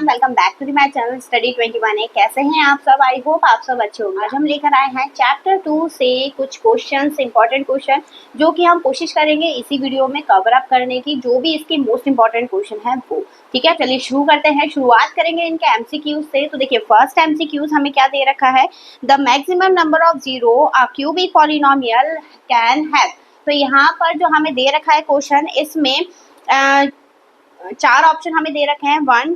Welcome back to my channel study 21। कैसे हैं आप सब? आई होप आप सब अच्छे होंगे। आज हम लेकर आए हैं चैप्टर 2 से कुछ क्वेश्चंस, इंपॉर्टेंट क्वेश्चन, जो कि हम कोशिश करेंगे इसी वीडियो में कवर अप करने की, जो भी इसकी मोस्ट इंपॉर्टेंट क्वेश्चन है वो। ठीक है, चलिए शुरू करते हैं। शुरुआत करेंगे इनके एमसीक्यूज से। तो देखिए, फर्स्ट एमसीक्यूज हमें क्या दे रखा है, the maximum number of zero a cubic polynomial can have. तो यहाँ पर जो हमें दे रखा है क्वेश्चन, इसमें चार ऑप्शन हमें दे रखे हैं, 1,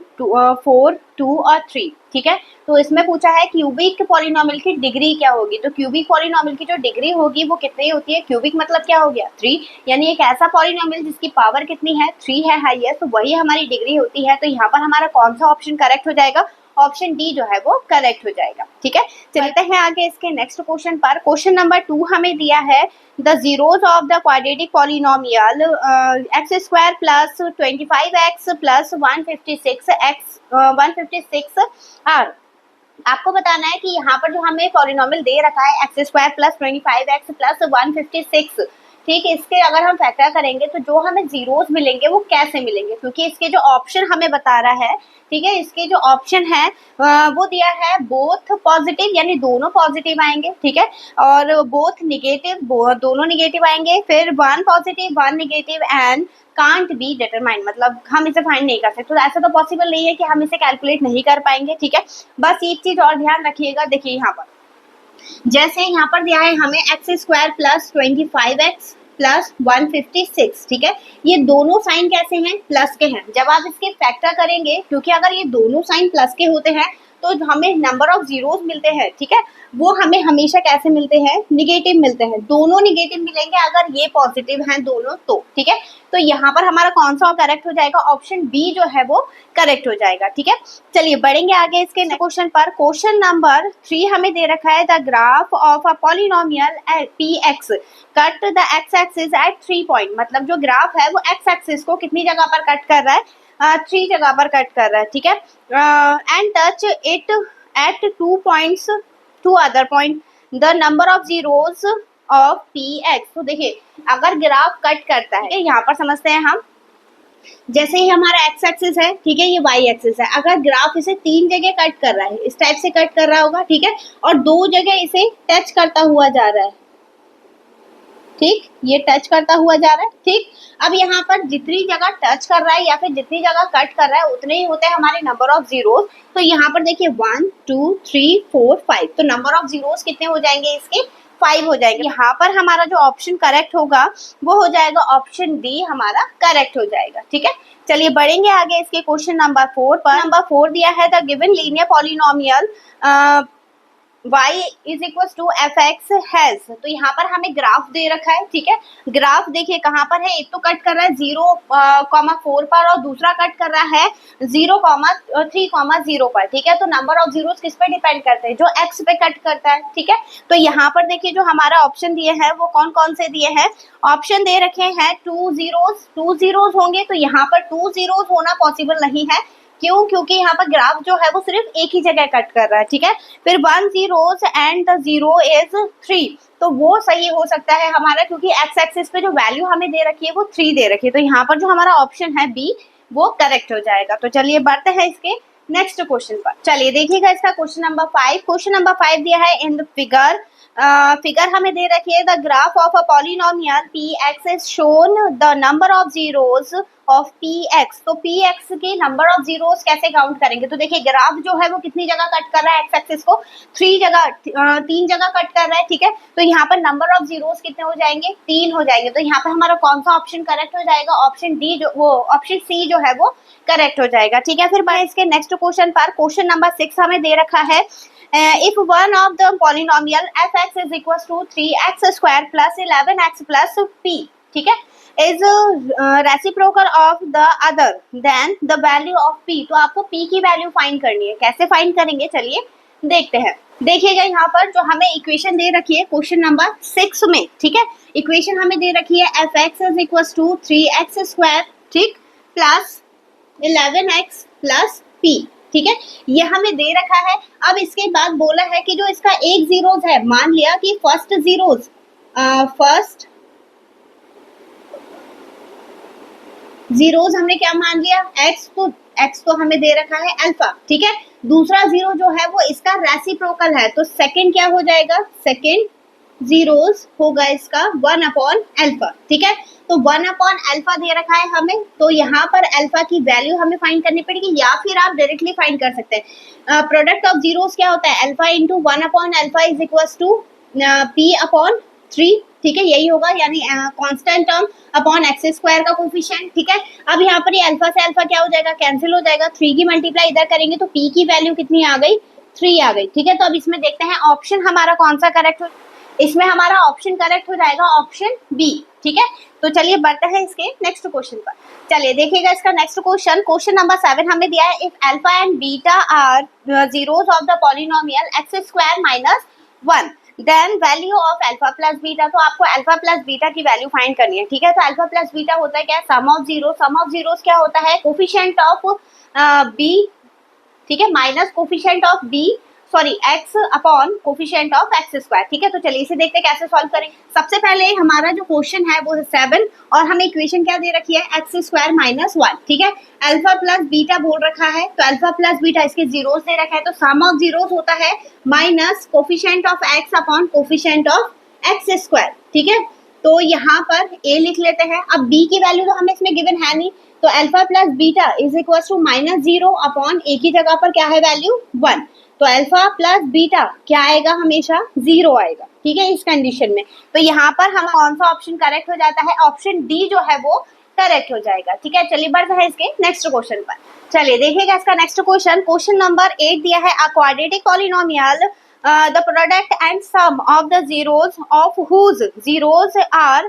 4, 2 और 3। ठीक है, तो इसमें पूछा है क्यूबिक पॉलिनोमियल की डिग्री क्या होगी। तो क्यूबिक पॉलिनोमियल की जो डिग्री होगी वो कितनी होती है? क्यूबिक मतलब क्या हो गया? 3, यानी एक ऐसा पॉलिनोमियल जिसकी पावर कितनी है? 3 है हाईएस्ट, तो वही हमारी डिग्री होती है। तो यहाँ पर हमारा कौन सा ऑप्शन करेक्ट हो जाएगा? ऑप्शन डी जो है वो करेक्ट हो जाएगा। ठीक है, चलते हैं आगे इसके नेक्स्ट क्वेश्चन पर। क्वेश्चन नंबर 2 हमें दिया है, the zeros of the quadratic polynomial X square plus 25x plus 156 are. आपको बताना है कि यहाँ पर जो हमें पॉलिनोमियल दे रखा है x square plus 25x plus 156, ठीक है, इसके अगर हम फैक्टर करेंगे तो जो हमें जीरोस मिलेंगे वो कैसे मिलेंगे, क्योंकि इसके जो ऑप्शन हमें बता रहा है, ठीक है, इसके जो ऑप्शन है वो दिया है बोथ पॉजिटिव, यानी दोनों पॉजिटिव आएंगे। ठीक है, और बोथ निगेटिव, दोनों निगेटिव आएंगे। फिर 1 positive 1 negative and can't be determined, मतलब हम इसे फाइंड नहीं कर सकते। तो ऐसा तो पॉसिबल नहीं है कि हम इसे कैलकुलेट नहीं कर पाएंगे। ठीक है, बस एक चीज और ध्यान रखिएगा। देखिए यहाँ पर जैसे यहाँ पर दिया है हमें x square plus 25x plus 156, ठीक है, ये दोनों साइन कैसे हैं? प्लस के हैं। जब आप इसके फैक्टर करेंगे, क्योंकि अगर ये दोनों साइन प्लस के होते हैं तो हमें नंबर ऑफ जीरोस मिलते हैं, ठीक है, वो हमें हमेशा कैसे मिलते हैं? निगेटिव मिलते हैं। दोनों निगेटिव मिलेंगे अगर ये पॉजिटिव हैं दोनों तो। ठीक है, तो यहाँ पर हमारा कौन सा करेक्ट हो जाएगा? ऑप्शन बी जो है वो करेक्ट हो जाएगा। ठीक है, चलिए बढ़ेंगे आगे इसके क्वेश्चन पर। क्वेश्चन नंबर 3 हमें दे रखा है, the graph of a polynomial P x cut the x axis at 3 point. मतलब जो ग्राफ है वो एक्स एक्सिस को कितनी जगह पर कट कर रहा है? 3 जगह पर कट कर रहा है। ठीक है, and touch it at 2 points to other point, the number of zeros of P X. तो देखिए, अगर ग्राफ कट करता है, यहाँ पर समझते हैं हम, जैसे ही हमारा एक्स एक्सिस है, ठीक है, ये वाई एक्सिस है, अगर ग्राफ इसे 3 जगह कट कर रहा है, इस टाइप से कट कर रहा होगा, ठीक है, और 2 जगह इसे टच करता हुआ जा रहा है, ठीक, ये टच करता हुआ जा रहा है। ठीक, अब यहाँ पर जितनी जगह टच कर रहा है या फिर जितनी जगह कट कर रहा है उतने ही होते हैं हमारे नंबर ऑफ जीरोस। तो यहाँ पर देखिए 1 2 3 4 5, तो नंबर ऑफ जीरोस कितने हो जाएंगे इसके? 5 हो जाएंगे। यहाँ पर हमारा जो ऑप्शन करेक्ट होगा वो हो जाएगा ऑप्शन डी, हमारा करेक्ट हो जाएगा। ठीक है, चलिए बढ़ेंगे आगे इसके क्वेश्चन नंबर 4 पर। नंबर 4 दिया है, the given linear polynomial y is equal to F X has. तो यहाँ पर हमें ग्राफ दे रखा है। ठीक है, ग्राफ देखिए कहाँ पर है, एक तो कट कर रहा है 0,4 पर और दूसरा कट कर रहा है 0,3,0 पर। ठीक है, तो नंबर ऑफ जीरोस किस पे डिपेंड करते हैं? जो x पे कट करता है। ठीक है, तो यहाँ पर देखिए जो हमारा ऑप्शन दिए हैं वो कौन कौन से दिए हैं? ऑप्शन दे रखे हैं 2 जीरोस होंगे, तो यहाँ पर 2 जीरोस होना पॉसिबल नहीं है। क्यों? क्योंकि यहाँ पर ग्राफ जो है वो सिर्फ एक ही जगह कट कर रहा है। ठीक है, फिर 1 zeros एंड द 0 इज 3, तो वो सही हो सकता है हमारा, क्योंकि एक्स एक्सिस पे जो वैल्यू हमें दे रखी है वो 3 दे रखी है। तो यहाँ पर जो हमारा ऑप्शन है बी वो करेक्ट हो जाएगा। तो चलिए बढ़ते हैं इसके नेक्स्ट क्वेश्चन पर। चलिए देखिएगा इसका क्वेश्चन नंबर 5। क्वेश्चन नंबर 5 दिया है, इन द फिगर हमें दे रखी है, the graph of a polynomial P x is shown the number of zeros of P X. तो पी एक्स के नंबर ऑफ जीरोस कैसे काउंट करेंगे? तो देखिए ग्राफ जो है वो कितनी जगह कट कर रहा है एक्स एक्सिस को? 3 जगह कट कर रहा है। ठीक है, तो यहाँ पर नंबर ऑफ जीरोस कितने हो जाएंगे? 3 हो जाएंगे। तो यहाँ पर हमारा कौन सा ऑप्शन करेक्ट हो जाएगा? ऑप्शन डी, जो वो ऑप्शन सी जो है वो करेक्ट हो जाएगा। ठीक है, फिर बढ़े इसके नेक्स्ट क्वेश्चन पर। क्वेश्चन नंबर 6 हमें दे रखा है, if one of the polynomial fx is equals to 3x square plus 11x plus p, ठीक है, is reciprocal of the other, then the value of p। तो आपको p की वैल्यू फाइंड करनी है। कैसे फाइंड करेंगे? चलिए देखते हैं। देखिएगा यहाँ पर जो हमें इक्वेशन दे रखी है क्वेश्चन नंबर 6 में, ठीक है, इक्वेशन हमें दे रखी है fx is equals to 3x square, ठीक, प्लस 11x प्लस p। ठीक है, ये हमें दे रखा है। अब इसके बाद बोला है कि जो इसका एक जीरोस है, मान लिया कि फर्स्ट जीरोस हमने क्या मान लिया? x, तो एक्स तो हमें दे रखा है अल्फा, ठीक है। दूसरा जीरो जो है वो इसका रेसिप्रोकल है, तो सेकंड क्या हो जाएगा, सेकंड जीरोस होगा इसका 1 अपॉन अल्फा, ठीक है। तो 1 अपॉन अल्फा दे रखा है हमें, तो यहाँ पर अल्फा की वैल्यू हमें फाइंड करनी पड़ेगी, या फिर आप डायरेक्टली फाइंड कर सकते हैं। प्रोडक्ट ऑफ जीरोस क्या होता है, alpha into 1 upon alpha is equal to P upon 3, ठीक है, यही होगा, यानी constant term upon X square का कोफिशिएंट, ठीक है। अब यहाँ पर ये अल्फा से अल्फा क्या हो जाएगा, कैंसिल हो जाएगा, 3 की मल्टीप्लाई इधर करेंगे तो पी की वैल्यू कितनी आ गई, 3 आ गई, ठीक है। तो अब इसमें देखते हैं ऑप्शन हमारा कौन सा करेक्ट हो, इसमें हमारा ऑप्शन करेक्ट हो जाएगा ऑप्शन बी, ठीक है। तो चलिए बढ़ते हैं इसके नेक्स्ट क्वेश्चन पर। चलिए देखिएगा इसका नेक्स्ट क्वेश्चन, क्वेश्चन नंबर 7 हमें दिया है, if alpha and beta are zeros of the polynomial X square minus 1 then value of alpha plus beta. तो आपको अल्फा प्लस बीटा की वैल्यू फाइंड करनी है, ठीक है। तो अल्फा प्लस बीटा होता है क्या, sum of zero, sum of zeros क्या होता है, कोफिशिएंट ऑफ बी, ठीक है, minus coefficient of b, sorry x upon coefficient of x square, ठीक है। तो चलिए इसे देखते हैं कैसे सॉल्व करेंगे। सबसे पहले हमारा जो क्वेश्चन है वो 7 और हमें इक्वेशन क्या दे रखी है, एक्स स्क्वायर माइनस 1, ठीक है। अल्फा प्लस बीटा बोल रखा है, तो अल्फा प्लस बीटा इसके जीरोस दे रखा है, तो सम ऑफ जीरोस होता है minus coefficient of x upon coefficient of x square, ठीक है। तो यहाँ पर ए लिख लेते हैं। अब बी की वैल्यू तो हमें इसमें गिवन है नहीं, तो alpha plus beta is equal to minus 0 upon a की जगह पर क्या है वैल्यू 1, तो अल्फा प्लस बीटा क्या आएगा, हमेशा 0 आएगा, ठीक है, इस कंडीशन में। तो यहाँ पर हम कौन सा ऑप्शन करेक्ट हो जाता है, ऑप्शन डी जो है वो करेक्ट हो जाएगा, ठीक है। चलिए बढ़ते हैं इसके नेक्स्ट क्वेश्चन पर। चलिए देखिएगा इसका नेक्स्ट क्वेश्चन, क्वेश्चन नंबर 8 दिया है, a quadratic polynomial the product and sum of the zeros of whose zeros are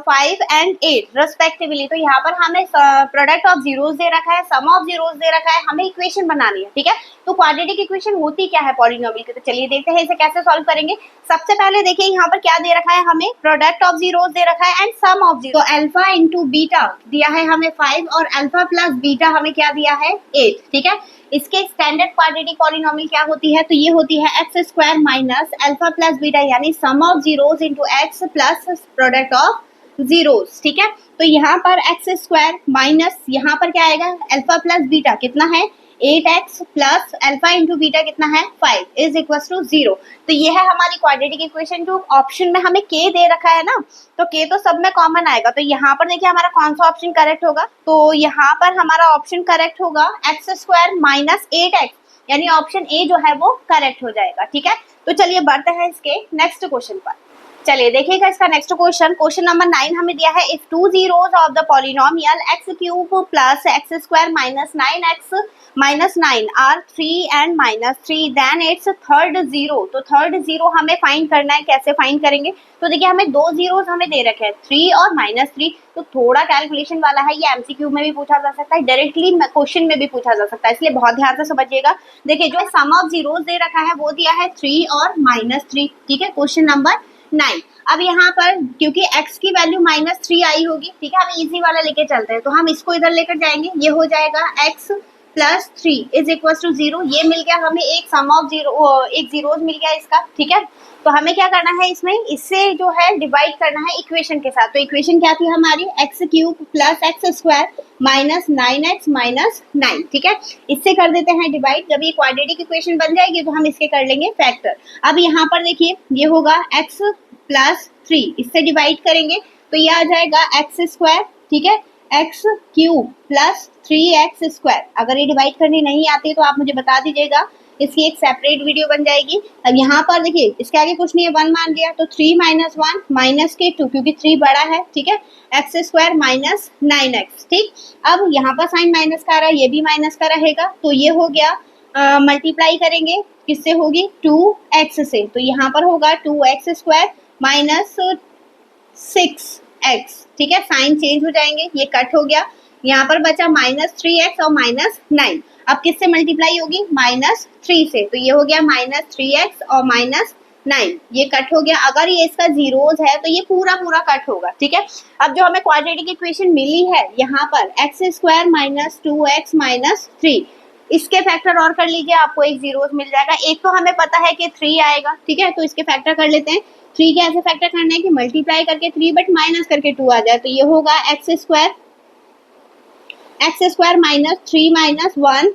5 and 8 respectively। तो यहाँ पर हमें प्रोडक्ट ऑफ जीरोस दे रखा है, सम ऑफ जीरोस दे रखा है, हमें इक्वेशन बनानी है, ठीक है। तो क्वाड्रेटिक इक्वेशन होती क्या है पॉलिनोमियल की, तो चलिए देखते हैं इसे कैसे सॉल्व करेंगे। सबसे पहले देखिए यहाँ पर क्या दे रखा है, हमें प्रोडक्ट ऑफ जीरोस दे रखा है एंड सम ऑफ जीरो, तो अल्फा इंटू बीटा दिया है हमें 5 और अल्फा प्लस बीटा हमें क्या दिया है 8, ठीक है। इसके स्टैंडर्ड क्वाड्रेटिक पॉलिनोमियल क्या होती है, तो ये होती है x square minus alpha plus beta, यानी sum of zeros into x plus product of zeros, ठीक है। तो यहाँ पर एक्स स्क्वायर माइनस यहाँ पर क्या आएगा, अल्फा प्लस बीटा कितना है 8x plus alpha into beta कितना है 5 इज इक्वल टू 0। तो ये है हमारी क्वाड्रेटिक इक्वेशन। जो ऑप्शन में हमें k दे रखा है ना, तो k तो सब में कॉमन आएगा, तो यहाँ पर देखिए हमारा कौन सा ऑप्शन करेक्ट होगा, तो यहाँ पर हमारा ऑप्शन करेक्ट होगा एक्स स्क्वायर माइनस 8x, यानी ऑप्शन ए जो है वो करेक्ट हो जाएगा, ठीक है। तो चलिए बढ़ते हैं इसके नेक्स्ट क्वेश्चन पर। चलिए देखिएगा इसका नेक्स्ट क्वेश्चन, क्वेश्चन नंबर 9 हमें दिया है, if 2 zeros of the polynomial X cube plus X square minus 9x minus 9 are 3 and minus 3 then its third zero. तो थर्ड जीरो हमें फाइंड करना है, कैसे फाइंड करेंगे, तो देखिए हमें 2 जीरोस हमें दे रखे हैं 3 और माइनस 3, तो थोड़ा कैलकुलेशन वाला है, ये एमसीक्यू में भी पूछा जा सकता है, डायरेक्टली क्वेश्चन में भी पूछा जा सकता है, इसलिए बहुत ध्यान से समझिएगा। देखिए जो सम ऑफ जीरोस दे रखा है वो दिया है 3 और माइनस 3, ठीक है, क्वेश्चन नंबर 9। अब यहाँ पर क्योंकि x की वैल्यू माइनस 3 आई होगी, ठीक है, हम इजी वाला लेके चलते हैं, तो हम इसको इधर लेकर जाएंगे, ये हो जाएगा x plus 3 is equal to 0, ये मिल गया हमें एक सम ऑफ जीरो, एक जीरोस मिल गया इसका, ठीक है। तो हमें क्या करना है इसमें, इससे जो है डिवाइड करना है इक्वेशन के साथ। तो इक्वेशन क्या थी हमारी, x cube plus X square minus 9x minus 9, ठीक है, इससे कर देते हैं डिवाइड। जब ये क्वाड्रेटिक इक्वेशन बन जाएगी तो हम इसके कर लेंगे फैक्टर। अब यहाँ पर देखिए ये होगा x प्लस 3, इससे डिवाइड करेंगे तो ये आ जाएगा एक्स स्क्वायर, ठीक है, x cube plus 3x square. अगर ये डिवाइड करनी नहीं आती तो आप मुझे बता दीजिएगा, इसकी एक सेपरेट वीडियो बन जाएगी। अब यहाँ पर देखिए इसके आगे कुछ नहीं है, 1 मान लिया, तो 3 माइनस 1 माइनस के 2, क्योंकि 3 बड़ा है, ठीक है, एक्स स्क्वायर माइनस 9x, ठीक। अब यहाँ पर साइन माइनस का रहा है, ये भी माइनस का रहेगा, तो ये हो गया मल्टीप्लाई करेंगे किससे होगी 2x से, तो यहाँ पर होगा 2x स्क्वायर माइनस 6x, ठीक है, साइन चेंज हो जाएंगे, ये कट हो गया, यहाँ पर बचा माइनस 3x और माइनस 9। अब किससे मल्टीप्लाई होगी, माइनस 3 से, तो ये हो गया माइनस 3x और माइनस 9, ये कट हो गया। अगर ये इसका जीरोज है तो ये पूरा पूरा कट होगा, ठीक है। अब जो हमें क्वाड्रेटिक इक्वेशन मिली है यहाँ पर x square minus 2x minus 3, इसके फैक्टर और कर लीजिए, आपको एक जीरोस मिल जाएगा। एक तो हमें पता है कि 3 आएगा, ठीक है, तो इसके फैक्टर कर लेते हैं। 3 के ऐसे फैक्टर करना है कि मल्टीप्लाई करके 3 बट माइनस करके 2 आ जाए, तो ये होगा X square X square minus 3 minus 1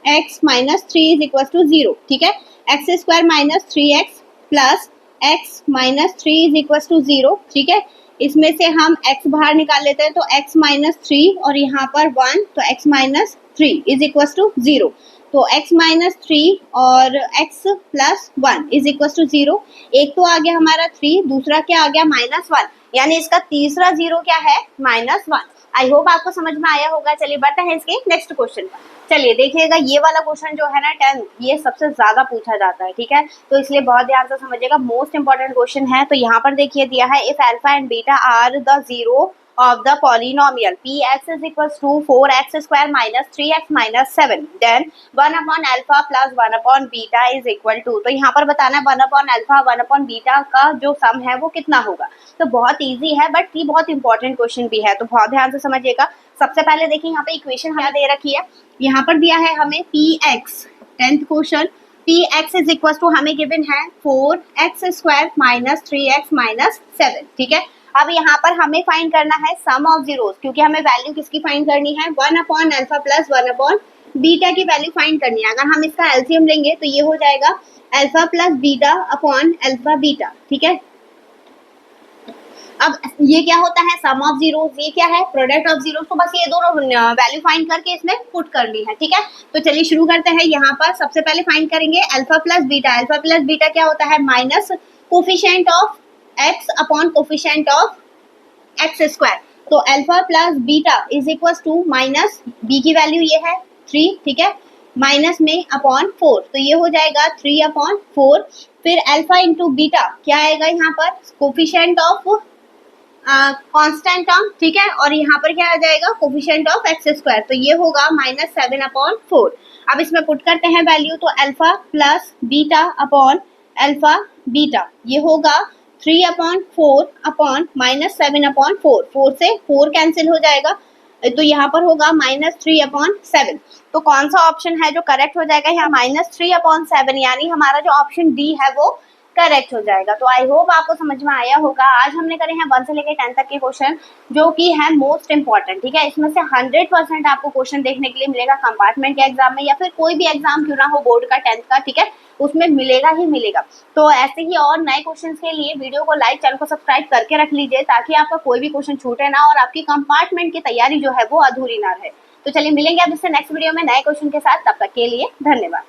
X minus 3 is equal to 0, ठीक है। X square minus 3x plus X minus 3 is equal to 0, ठीक है। इसमें से हम x बाहर निकाल लेते हैं तो x माइनस 3 और यहाँ पर 1, तो x minus 3 is equal to 0। तो x माइनस 3 और x plus 1 is equal to 0। एक तो आ गया हमारा 3, दूसरा क्या आ गया माइनस 1, यानी इसका तीसरा जीरो क्या है माइनस 1। आई होप आपको समझ में आया होगा। चलिए बढ़ते हैं इसके नेक्स्ट क्वेश्चन पर। चलिए देखिएगा, ये वाला क्वेश्चन जो है ना 10, ये सबसे ज्यादा पूछा जाता है, ठीक है। तो इसलिए बहुत ध्यान से समझिएगा, मोस्ट इंपॉर्टेंट क्वेश्चन है। तो यहाँ पर देखिए दिया है, if alpha and beta are the zero of the polynomial px is equals to 4x square minus 3x minus 7, then 1 upon alpha plus 1 upon beta is equal to, तो यहाँ पर बताना है 1 upon alpha 1 upon beta का जो सम है वो कितना होगा। तो बहुत इजी है, बट ये बहुत इंपॉर्टेंट क्वेश्चन भी है, तो बहुत ध्यान से समझिएगा। सबसे पहले देखिए यहाँ पे इक्वेशन हमें दे रखी है, यहाँ पर दिया है हमें px, 10th question, px is equal to हमें गिवन है 4x square minus 3x minus 7, ठीक है। अब यहाँ पर हमें फाइंड करना है सम ऑफ जीरोस, क्योंकि हमें वैल्यू किसकी फाइंड करनी है 1 upon alpha plus 1 upon beta की वैल्यू फाइंड करनी है। अगर हम इसका एलसीएम लेंगे तो ये हो जाएगा alpha plus beta upon alpha beta, ठीक है। अब ये क्या होता है सम ऑफ जीरोस, ये क्या है प्रोडक्ट ऑफ जीरोस। तो बस ये दोनों वैल्यू फाइंड करके इसमें पुट करनी है, ठीक है। तो चलिए शुरू करते हैं। यहाँ पर सबसे पहले फाइंड करेंगे alpha plus beta. Alpha plus beta क्या होता है minus coefficient of x upon coefficient of x square. तो alpha plus beta is equal to minus b की वैल्यू ये है 3, ठीक है, माइनस में अपॉन 4, तो ये हो जाएगा 3 अपॉन 4। फिर अल्फा इंटू बीटा क्या आएगा यहाँ पर कोफिशिएंट ऑफ कांस्टेंट टर्म, ठीक है, और यहाँ पर क्या आ जाएगा कोफिशिएंट ऑफ एक्स स्क्वायर, तो ये होगा माइनस 7 अपॉन 4। अब इसमें पुट करते हैं वैल्यू, तो alpha plus beta upon alpha beta ये होगा 3 अपॉन 4 अपॉन माइनस 7 अपॉन 4, 4 से 4 कैंसिल हो जाएगा, तो यहाँ पर होगा माइनस 3 अपॉन 7। तो कौन सा ऑप्शन है जो करेक्ट हो जाएगा यहाँ माइनस 3 अपॉन 7, यानी हमारा जो ऑप्शन डी है वो करेक्ट हो जाएगा। तो आई होप आपको समझ में आया होगा। आज हमने करे हैं 1 से लेकर 10 तक के क्वेश्चन, जो कि है मोस्ट इंपॉर्टेंट, ठीक है। इसमें से 100% आपको क्वेश्चन देखने के लिए मिलेगा कंपार्टमेंट के एग्जाम में, या फिर कोई भी एग्जाम क्यों ना हो बोर्ड का 10th का, ठीक है, उसमें मिलेगा ही मिलेगा। तो ऐसे ही और नए क्वेश्चंस के लिए वीडियो को लाइक, चैनल को सब्सक्राइब करके रख लीजिए, ताकि आपका कोई भी क्वेश्चन छूटे ना और आपकी कंपार्टमेंट की तैयारी जो है वो अधूरी ना रहे। तो चलिए मिलेंगे अब इससे नेक्स्ट वीडियो में नए क्वेश्चन के साथ, तब तक के लिए धन्यवाद।